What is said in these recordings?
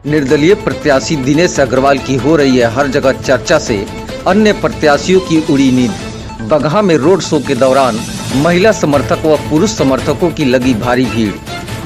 निर्दलीय प्रत्याशी दिनेश अग्रवाल की हो रही है हर जगह चर्चा से अन्य प्रत्याशियों की उड़ी नींद। बगहा में रोड शो के दौरान महिला समर्थक व पुरुष समर्थकों की लगी भारी भीड़।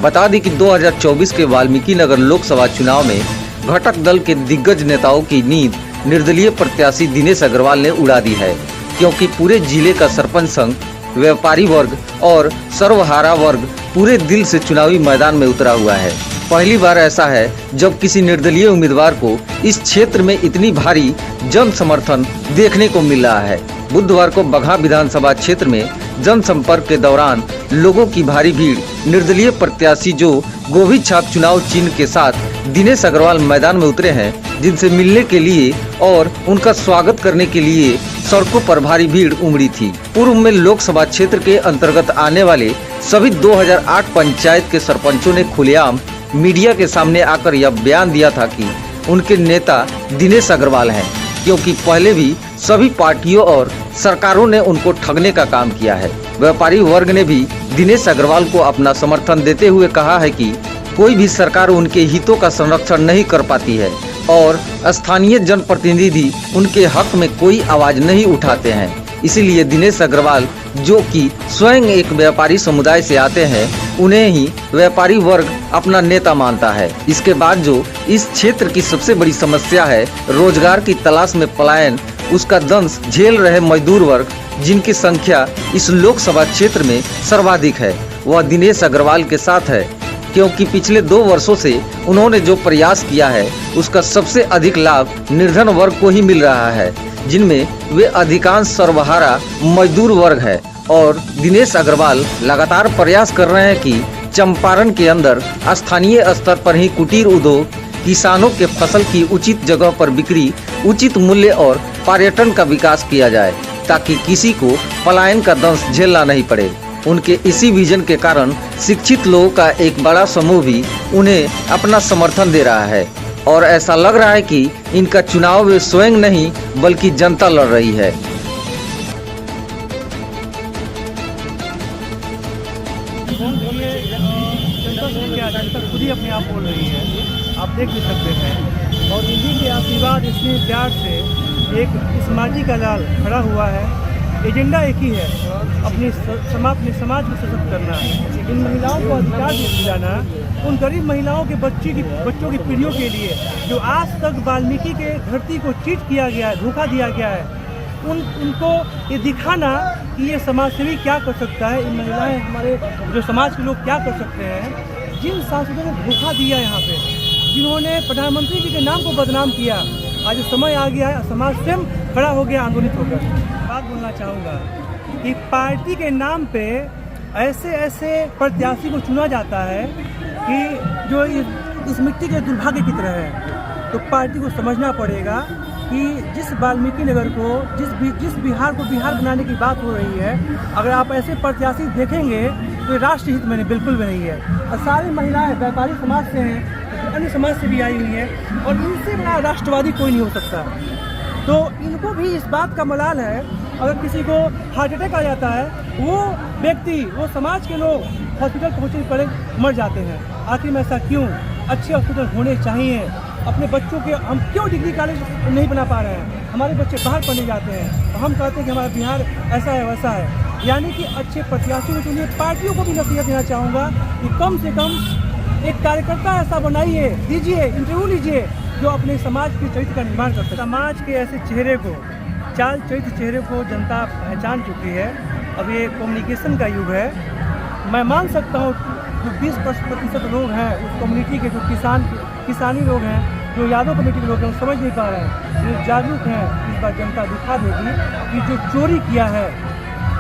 बता दें कि 2024 के वाल्मीकि नगर लोकसभा चुनाव में घटक दल के दिग्गज नेताओं की नींद निर्दलीय प्रत्याशी दिनेश अग्रवाल ने उड़ा दी है, क्योंकि पूरे जिले का सरपंच संघ, व्यापारी वर्ग और सर्वहारा वर्ग पूरे दिल से चुनावी मैदान में उतरा हुआ है। पहली बार ऐसा है जब किसी निर्दलीय उम्मीदवार को इस क्षेत्र में इतनी भारी जन समर्थन देखने को मिल रहा है। बुधवार को बगहा विधानसभा क्षेत्र में जनसंपर्क के दौरान लोगों की भारी भीड़ निर्दलीय प्रत्याशी जो गोभी छाप चुनाव चिन्ह के साथ दिनेश अग्रवाल मैदान में उतरे हैं, जिनसे मिलने के लिए और उनका स्वागत करने के लिए सड़कों पर भारी भीड़ उमड़ी थी। पूर्व में लोकसभा क्षेत्र के अंतर्गत आने वाले सभी 2008 पंचायत के सरपंचों ने खुलेआम मीडिया के सामने आकर यह बयान दिया था कि उनके नेता दिनेश अग्रवाल हैं, क्योंकि पहले भी सभी पार्टियों और सरकारों ने उनको ठगने का काम किया है। व्यापारी वर्ग ने भी दिनेश अग्रवाल को अपना समर्थन देते हुए कहा है कि कोई भी सरकार उनके हितों का संरक्षण नहीं कर पाती है और स्थानीय जनप्रतिनिधि उनके हक में कोई आवाज नहीं उठाते हैं। इसीलिए दिनेश अग्रवाल, जो कि स्वयं एक व्यापारी समुदाय से आते हैं, उन्हें ही व्यापारी वर्ग अपना नेता मानता है। इसके बाद जो इस क्षेत्र की सबसे बड़ी समस्या है रोजगार की तलाश में पलायन, उसका दंश झेल रहे मजदूर वर्ग, जिनकी संख्या इस लोकसभा क्षेत्र में सर्वाधिक है, वह दिनेश अग्रवाल के साथ है, क्योंकि पिछले 2 वर्षों से उन्होंने जो प्रयास किया है उसका सबसे अधिक लाभ निर्धन वर्ग को ही मिल रहा है, जिनमें वे अधिकांश सर्वहारा मजदूर वर्ग है। और दिनेश अग्रवाल लगातार प्रयास कर रहे हैं कि चंपारण के अंदर स्थानीय स्तर पर ही कुटीर उद्योग, किसानों के फसल की उचित जगह पर बिक्री, उचित मूल्य और पर्यटन का विकास किया जाए, ताकि किसी को पलायन का दंश झेलना नहीं पड़े। उनके इसी विजन के कारण शिक्षित लोगों का एक बड़ा समूह भी उन्हें अपना समर्थन दे रहा है और ऐसा लग रहा है कि इनका चुनाव वे स्वयं नहीं बल्कि जनता लड़ रही है। जनता खुद ही अपने आप बोल रही है, आप देख भी सकते हैं। और इन्हीं के आशीर्वाद, इतने प्यार से एक समाजी का लाल खड़ा हुआ है। एजेंडा एक ही है, अपने समाज को सशक्त करना, इन महिलाओं को अधिकार दिलाना, उन गरीब महिलाओं के बच्चों की पीढ़ियों के लिए जो आज तक वाल्मीकि के धरती को चीट किया गया है, धोखा दिया गया है, उनको ये दिखाना कि ये समाजसेवी क्या कर सकता है, इन महिलाएं, हमारे जो समाज के लोग क्या कर सकते हैं। जिन सांसदों ने धोखा दिया यहाँ पे, जिन्होंने प्रधानमंत्री जी के नाम को बदनाम किया, आज समय आ गया है समाज स्वयं खड़ा हो गया आंदोलित होकर। बात बोलना चाहूँगा कि पार्टी के नाम पे ऐसे प्रत्याशी को चुना जाता है कि जो इस मिट्टी के दुर्भाग्य की तरह है। तो पार्टी को समझना पड़ेगा कि जिस वाल्मीकि नगर को, जिस बिहार को बिहार बनाने की बात हो रही है, अगर आप ऐसे प्रत्याशी देखेंगे तो राष्ट्र हित में बिल्कुल भी नहीं है। और सारी महिलाएं व्यापारी समाज से हैं, अन्य समाज से भी आई हुई हैं, और इनसे बड़ा राष्ट्रवादी कोई नहीं हो सकता। तो इनको भी इस बात का मलाल है, अगर किसी को हार्ट अटैक आ जाता है, वो व्यक्ति, वो समाज के लोग हॉस्पिटल पहुँचने पर मर जाते हैं। आखिर में ऐसा क्यों? अच्छे हॉस्पिटल होने चाहिए। अपने बच्चों के हम क्यों डिग्री कॉलेज नहीं बना पा रहे हैं? हमारे बच्चे बाहर पढ़ने जाते हैं, तो हम कहते हैं कि हमारा बिहार ऐसा है वैसा है। यानी कि अच्छे प्रत्याशियों के लिए पार्टियों को भी नसीहत देना चाहूँगा कि कम से कम एक कार्यकर्ता ऐसा बनाइए, दीजिए, इंटरव्यू लीजिए, जो अपने समाज के चरित्र का निर्माण कर सके। समाज के ऐसे चेहरे को, चाल चरित्र चेहरे को जनता पहचान चुकी है। अब ये कम्युनिकेशन का युग है। मैं मान सकता हूँ जो 20% लोग हैं उस कम्युनिटी के, जो किसानी लोग हैं, जो यादव कमेटी के लोग हैं, वो समझ नहीं पा रहे हैं, जो जागरूक हैं। इस बार जनता दिखा देगी कि जो चोरी किया है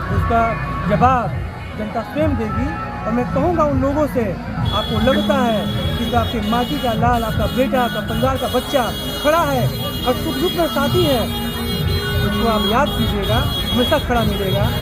उसका जवाब जनता स्वयं देगी। और मैं कहूँगा उन लोगों से, आपको लगता है कि आपके माटी का लाल, आपका बेटा, आपका परिवार का बच्चा खड़ा है और सुख दुख में साथी है, उसको आप याद कीजिएगा, हमेशा खड़ा मिलेगा।